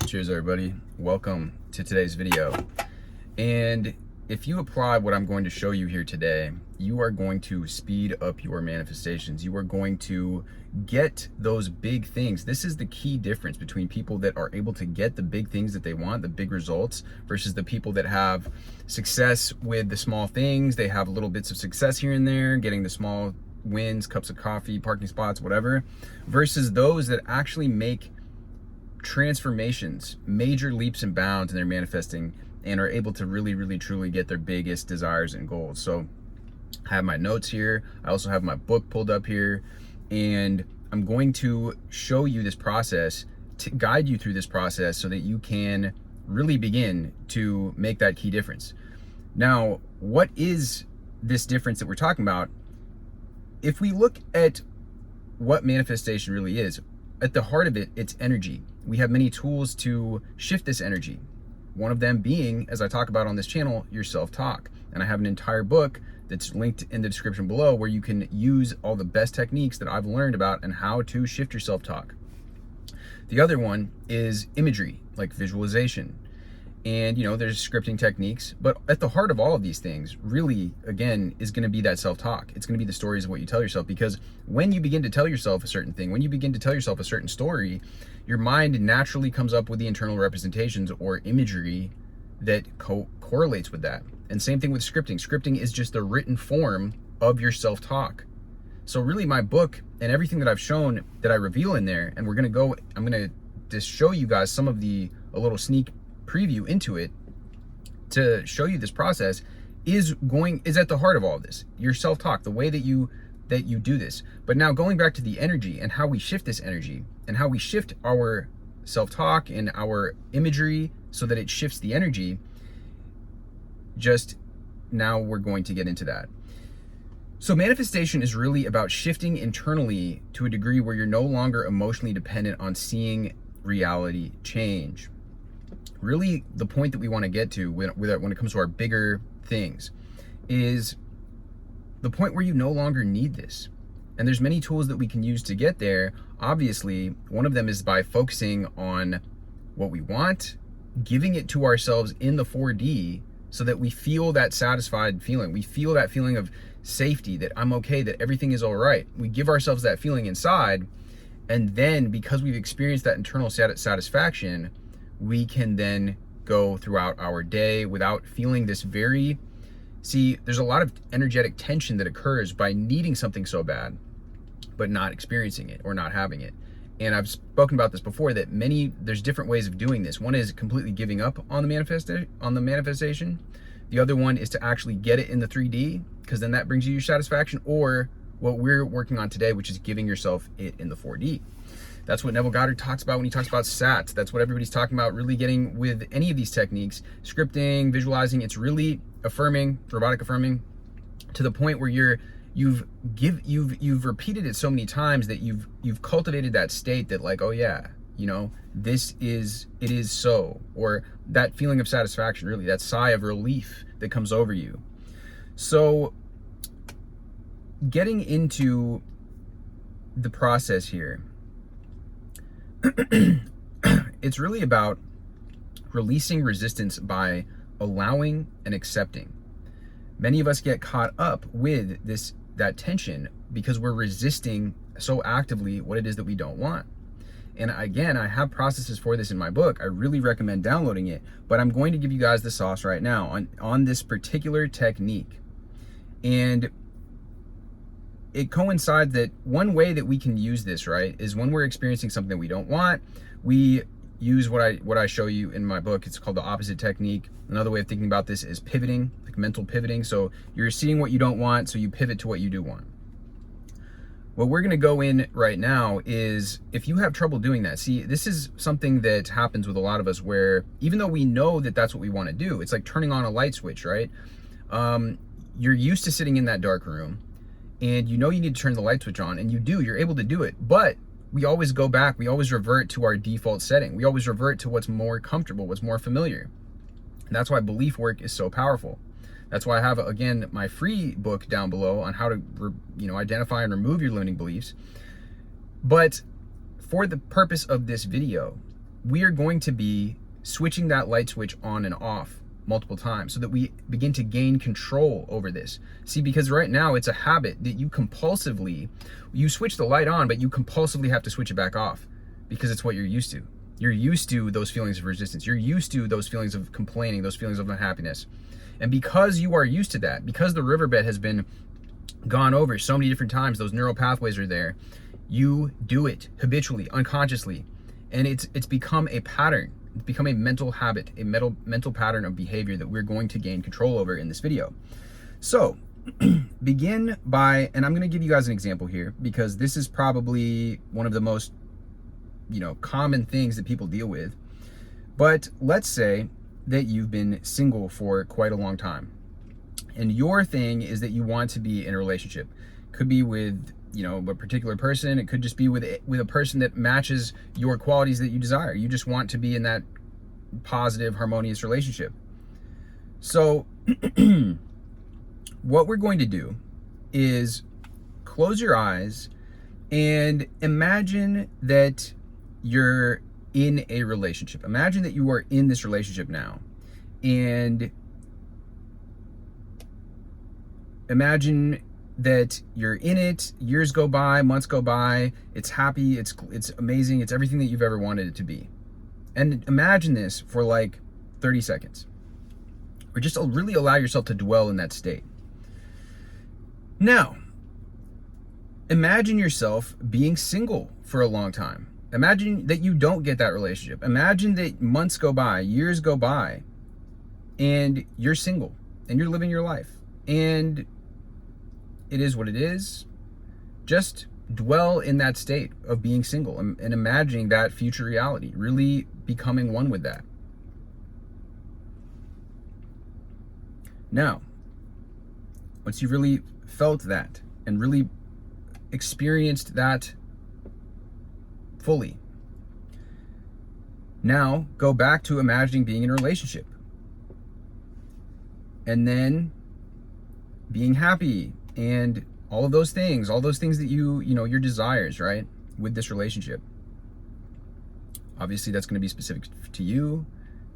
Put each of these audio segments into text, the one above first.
Cheers everybody, welcome to today's video. And if you apply what I'm going to show you here today, you are going to speed up your manifestations. You are going to get those big things. This is the key difference between people that are able to get the big things that they want, the big results, versus the people that have success with the small things. They have little bits of success here and there, getting the small wins, cups of coffee, parking spots, whatever, versus those that actually make transformations, major leaps and bounds in their manifesting, and are able to really truly get their biggest desires and goals. So I have my notes here. I also have my book pulled up here, and I'm going to show you this process, to guide you through this process so that you can really begin to make that key difference. Now, what is this difference that we're talking about? If we look at what manifestation really is, at the heart of it, it's energy. We have many tools to shift this energy. One of them being, as I talk about on this channel, your self-talk. And I have an entire book that's linked in the description below where you can use all the best techniques that I've learned about and how to shift your self-talk. The other one is imagery, like visualization. And there's scripting techniques, but at the heart of all of these things really, again, is going to be that self-talk. It's going to be the stories of what you tell yourself, because when you begin to tell yourself a certain thing, when you begin to tell yourself a certain story, your mind naturally comes up with the internal representations or imagery that correlates with that. And same thing with scripting. Scripting is just the written form of your self-talk. So really my book and everything that I've shown that I reveal in there, and I'm going to just show you guys some of a little sneak preview into it to show you this process is at the heart of all of this. Your self-talk, the way that you do this. But now going back to the energy and how we shift this energy and how we shift our self-talk and our imagery so that it shifts the energy, just now we're going to get into that. So manifestation is really about shifting internally to a degree where you're no longer emotionally dependent on seeing reality change. Really, the point that we want to get to when it comes to our bigger things is the point where you no longer need this. And there's many tools that we can use to get there. Obviously, one of them is by focusing on what we want, giving it to ourselves in the 4D so that we feel that satisfied feeling. We feel that feeling of safety, that I'm okay, that everything is all right. We give ourselves that feeling inside, and then because we've experienced that internal satisfaction, we can then go throughout our day without feeling this there's a lot of energetic tension that occurs by needing something so bad, but not experiencing it or not having it. And I've spoken about this before, that there's different ways of doing this. One is completely giving up on the manifestation. The other one is to actually get it in the 3D, because then that brings you your satisfaction, or what we're working on today, which is giving yourself it in the 4D. That's what Neville Goddard talks about when he talks about SAT. That's what everybody's talking about, really getting with any of these techniques, scripting, visualizing. It's really affirming, robotic affirming, to the point where you've repeated it so many times that you've cultivated that state that, like, oh yeah, it is so, or that feeling of satisfaction, really, that sigh of relief that comes over you. So getting into the process here, it's really about releasing resistance by allowing and accepting. Many of us get caught up with that tension because we're resisting so actively what it is that we don't want. And again, I have processes for this in my book. I really recommend downloading it, but I'm going to give you guys the sauce right now on this particular technique. And it coincides that one way that we can use this, right, is when we're experiencing something that we don't want, we use what I show you in my book. It's called the opposite technique. Another way of thinking about this is pivoting, like mental pivoting. So you're seeing what you don't want, so you pivot to what you do want. What we're going to go in right now is, if you have trouble doing that, see, this is something that happens with a lot of us, where even though we know that that's what we want to do, it's like turning on a light switch, right? You're used to sitting in that dark room, and you need to turn the light switch on, and you're able to do it, but we always go back, we always revert to our default setting. We always revert to what's more comfortable, what's more familiar. And that's why belief work is so powerful. That's why I have, again, my free book down below on how to, identify and remove your limiting beliefs. But for the purpose of this video, we are going to be switching that light switch on and off multiple times so that we begin to gain control over this. See, because right now it's a habit that you switch the light on, but you compulsively have to switch it back off because it's what you're used to. You're used to those feelings of resistance. You're used to those feelings of complaining, those feelings of unhappiness. And because you are used to that, because the riverbed has been gone over so many different times, those neural pathways are there, you do it habitually, unconsciously, and it's become a pattern. It's become a mental habit, a mental pattern of behavior that we're going to gain control over in this video. So begin by, and I'm going to give you guys an example here because this is probably one of the most common things that people deal with. But let's say that you've been single for quite a long time, and your thing is that you want to be in a relationship. Could be with a particular person. It could just be with a person that matches your qualities that you desire. You just want to be in that positive, harmonious relationship. So what we're going to do is close your eyes and imagine that you're in a relationship. Imagine that you are in this relationship now, and imagine that you're in it. Years go by, months go by, it's happy, it's amazing, it's everything that you've ever wanted it to be. And imagine this for like 30 seconds. Or just really allow yourself to dwell in that state. Now, imagine yourself being single for a long time. Imagine that you don't get that relationship. Imagine that months go by, years go by, and you're single, and you're living your life. And it is what it is. Just dwell in that state of being single and imagining that future reality, really becoming one with that. Now, once you've really felt that and really experienced that fully, now go back to imagining being in a relationship. And then being happy and all of those things that your desires, right, with this relationship. Obviously, that's going to be specific to you.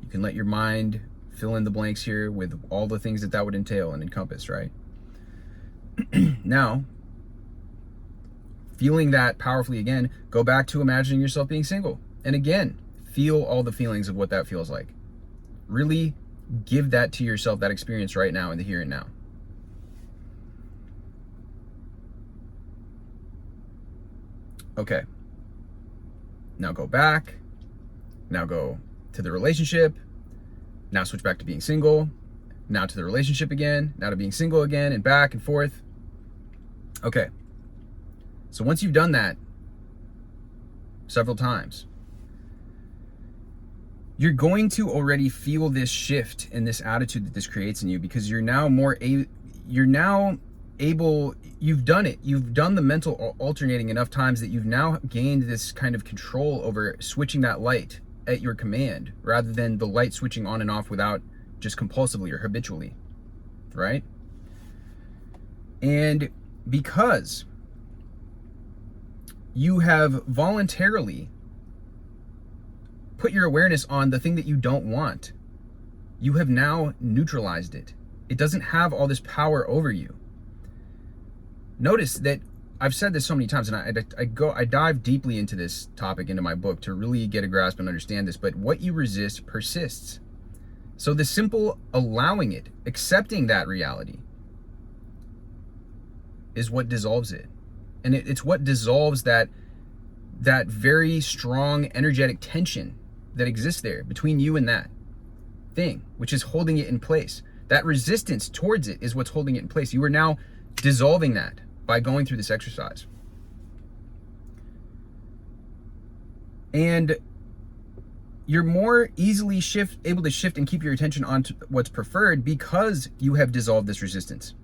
You can let your mind fill in the blanks here with all the things that would entail and encompass, right? Now, feeling that powerfully again, go back to imagining yourself being single. And again, feel all the feelings of what that feels like. Really give that to yourself, that experience right now in the here and now. Okay. Now go back. Now go to the relationship. Now switch back to being single. Now to the relationship again. Now to being single again, and back and forth. Okay. So once you've done that several times, you're going to already feel this shift in this attitude that this creates in you, because you're now able, you've done it. You've done the mental alternating enough times that you've now gained this kind of control over switching that light at your command, rather than the light switching on and off without just compulsively or habitually, right? And because you have voluntarily put your awareness on the thing that you don't want, you have now neutralized it. It doesn't have all this power over you. Notice that I've said this so many times, and I dive deeply into this topic into my book to really get a grasp and understand this, but what you resist persists. So the simple allowing it, accepting that reality, is what dissolves it. And it's what dissolves that very strong energetic tension that exists there between you and that thing, which is holding it in place. That resistance towards it is what's holding it in place. You are now dissolving that by going through this exercise. And you're more easily able to shift and keep your attention on to what's preferred because you have dissolved this resistance.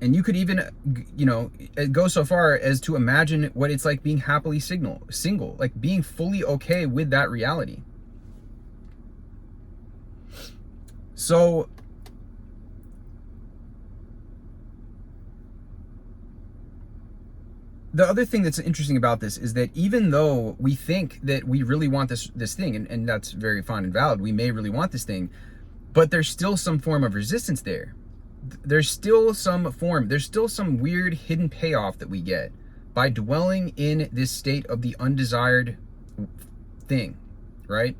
And you could even, go so far as to imagine what it's like being happily single, like being fully okay with that reality. So the other thing that's interesting about this is that even though we think that we really want this thing, and that's very fine and valid, we may really want this thing, but there's still some form of resistance there. There's still some weird hidden payoff that we get by dwelling in this state of the undesired thing, right?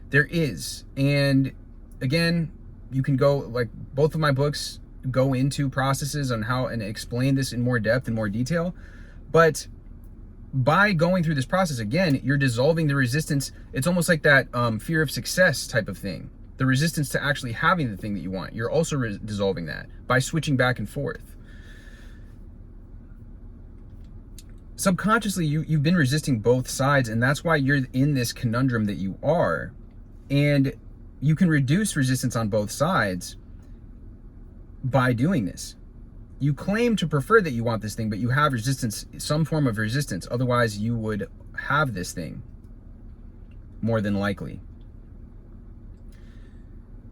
There is. And again, you can go, like, both of my books go into processes on how and explain this in more depth and more detail. But by going through this process, again, you're dissolving the resistance. It's almost like that fear of success type of thing. The resistance to actually having the thing that you want. You're also dissolving that by switching back and forth. Subconsciously, you've been resisting both sides, and that's why you're in this conundrum that you are. And you can reduce resistance on both sides by doing this. You claim to prefer that you want this thing, but you have resistance, some form of resistance. Otherwise, you would have this thing, more than likely.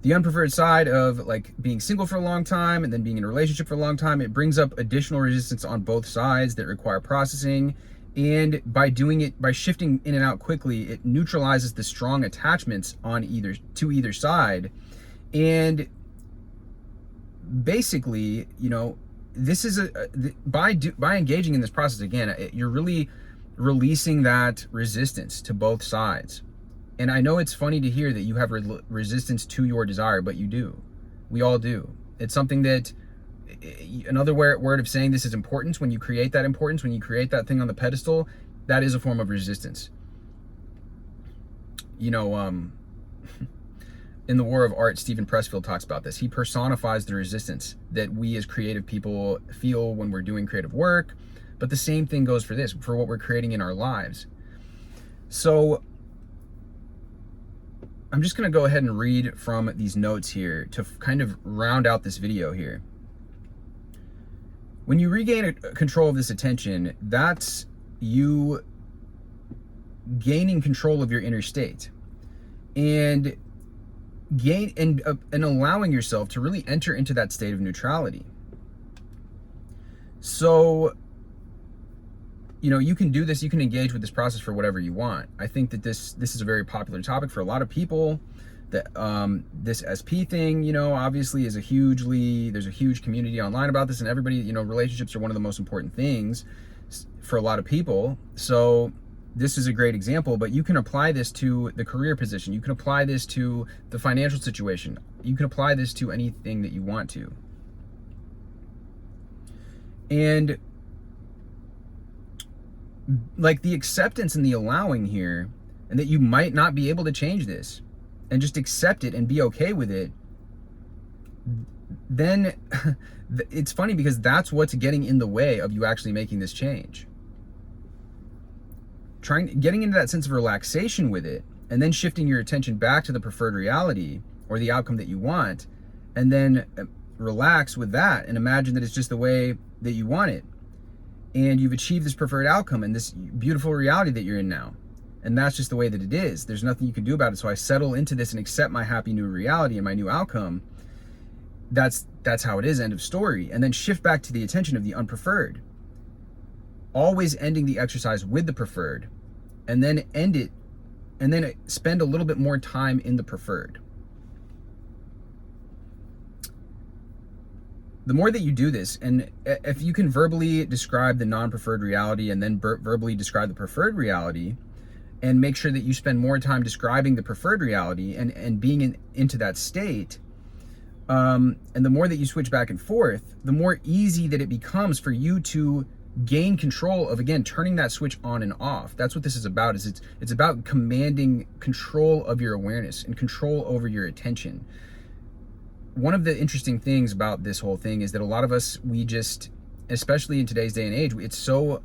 The unpreferred side of, like, being single for a long time and then being in a relationship for a long time, it brings up additional resistance on both sides that require processing. And by doing it, by shifting in and out quickly, it neutralizes the strong attachments on either side. And basically, you know, this is by engaging in this process, again, you're really releasing that resistance to both sides. And I know it's funny to hear that you have resistance to your desire, but you do. We all do. It's something that, another word of saying this is importance. When you create that importance, when you create that thing on the pedestal, that is a form of resistance. You know, in The War of Art, Stephen Pressfield talks about this. He personifies the resistance that we as creative people feel when we're doing creative work. But the same thing goes for this, for what we're creating in our lives. So I'm just going to go ahead and read from these notes here to kind of round out this video here. When you regain control of this attention, that's you gaining control of your inner state and allowing yourself to really enter into that state of neutrality. So, you know, you can do this, you can engage with this process for whatever you want. I think that this is a very popular topic for a lot of people. That this SP thing, you know, obviously there's a huge community online about this, and everybody, you know, relationships are one of the most important things for a lot of people. So this is a great example, but you can apply this to the career position. You can apply this to the financial situation. You can apply this to anything that you want to. And like the acceptance and the allowing here, and that you might not be able to change this, and just accept it and be okay with it, then it's funny because that's what's getting in the way of you actually making this change. Getting into that sense of relaxation with it, and then shifting your attention back to the preferred reality or the outcome that you want, and then relax with that and imagine that it's just the way that you want it. And you've achieved this preferred outcome and this beautiful reality that you're in now. And that's just the way that it is. There's nothing you can do about it. So I settle into this and accept my happy new reality and my new outcome. That's how it is, end of story. And then shift back to the attention of the unpreferred. Always ending the exercise with the preferred, and then end it, and then spend a little bit more time in the preferred. The more that you do this, and if you can verbally describe the non-preferred reality and then verbally describe the preferred reality, and make sure that you spend more time describing the preferred reality and being into that state, and the more that you switch back and forth, the more easy that it becomes for you to gain control of, again, turning that switch on and off. That's what this is about. It's about commanding control of your awareness and control over your attention. One of the interesting things about this whole thing is that a lot of us, we just, especially in today's day and age, it's so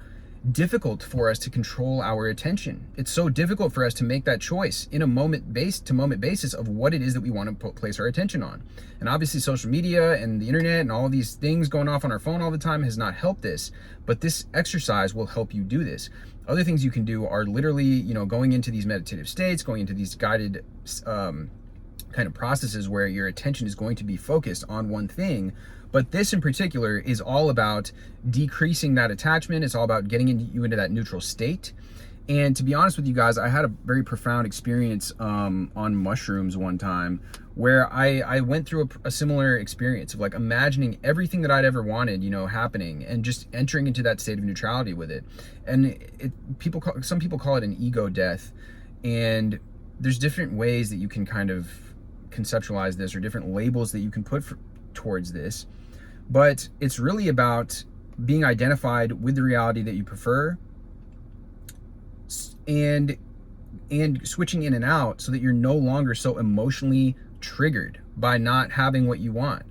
difficult for us to control our attention. It's so difficult for us to make that choice in a moment-based to moment basis of what it is that we want to place our attention on. And obviously social media and the internet and all these things going off on our phone all the time has not helped this, but this exercise will help you do this. Other things you can do are literally, you know, going into these meditative states, going into these guided kind of processes where your attention is going to be focused on one thing. But this in particular is all about decreasing that attachment. It's all about getting you into that neutral state. And to be honest with you guys, I had a very profound experience on mushrooms one time where I went through a similar experience of like imagining everything that I'd ever wanted, you know, happening, and just entering into that state of neutrality with it. And some people call it an ego death. And there's different ways that you can kind of conceptualize this, or different labels that you can put towards this. But it's really about being identified with the reality that you prefer, and switching in and out so that you're no longer so emotionally triggered by not having what you want.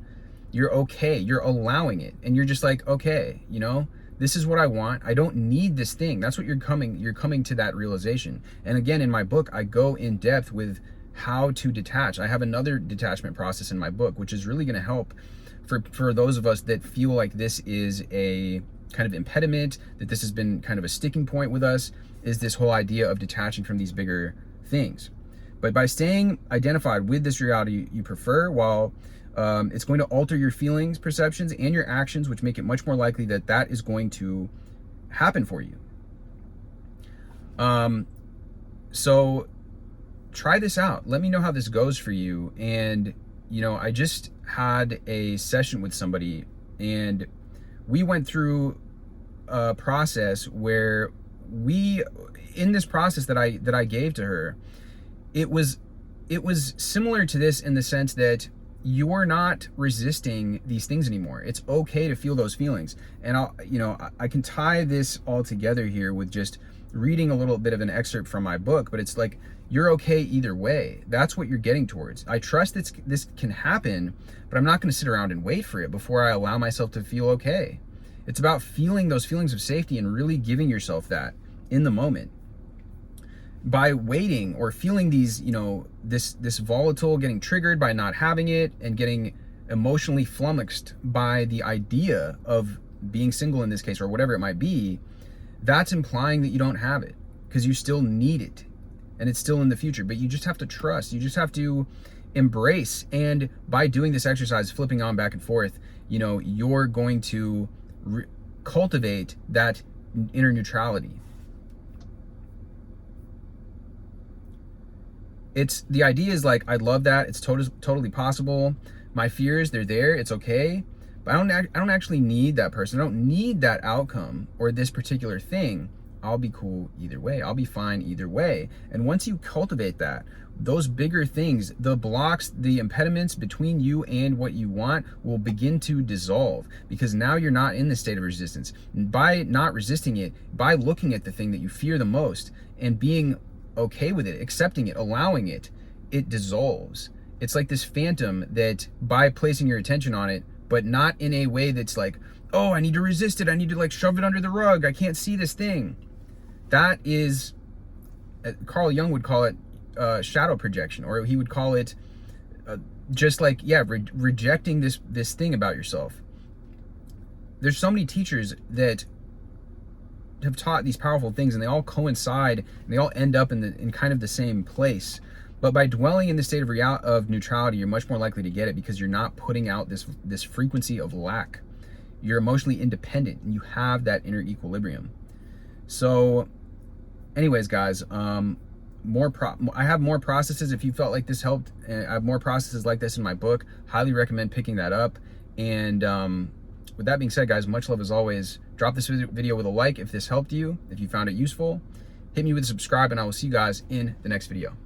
You're okay, you're allowing it, and you're just like, okay, you know, this is what I want. I don't need this thing. That's what you're coming to that realization. And again, in my book, I go in depth with how to detach. I have another detachment process in my book, which is really going to help for those of us that feel like this is a kind of impediment, that this has been kind of a sticking point with us, is this whole idea of detaching from these bigger things. But by staying identified with this reality you prefer, while it's going to alter your feelings, perceptions, and your actions, which make it much more likely that that is going to happen for you. So try this out. Let me know how this goes for you. And, you know, I just had a session with somebody, and we went through a process where in this process that I gave to her, it was similar to this in the sense that you're not resisting these things anymore. It's okay to feel those feelings. And I can tie this all together here with just reading a little bit of an excerpt from my book, but it's like, you're okay either way. That's what you're getting towards. I trust that this can happen, but I'm not going to sit around and wait for it before I allow myself to feel okay. It's about feeling those feelings of safety and really giving yourself that in the moment. By waiting or feeling these, you know, this volatile, getting triggered by not having it, and getting emotionally flummoxed by the idea of being single in this case, or whatever it might be, that's implying that you don't have it, because you still need it, and it's still in the future. But you just have to trust. You just have to embrace. And by doing this exercise, flipping on back and forth, you know, you're going to cultivate that inner neutrality. The idea is like, I love that. It's totally possible. My fears, they're there. It's okay. But I don't actually need that person. I don't need that outcome or this particular thing. I'll be cool either way. I'll be fine either way. And once you cultivate that, those bigger things, the blocks, the impediments between you and what you want will begin to dissolve, because now you're not in the state of resistance. By not resisting it, by looking at the thing that you fear the most and being okay with it, accepting it, allowing it, it dissolves. It's like this phantom that, by placing your attention on it, but not in a way that's like, oh, I need to resist it, I need to like shove it under the rug, I can't see this thing. That is, Carl Jung would call it shadow projection, or he would call it just like, rejecting this thing about yourself. There's so many teachers that have taught these powerful things, and they all coincide, and they all end up in kind of the same place. But by dwelling in the state of neutrality, you're much more likely to get it, because you're not putting out this frequency of lack. You're emotionally independent, and you have that inner equilibrium. So anyways, guys, I have more processes. If you felt like this helped, I have more processes like this in my book. Highly recommend picking that up. And with that being said, guys, much love as always. Drop this video with a like if this helped you, if you found it useful. Hit me with a subscribe, and I will see you guys in the next video.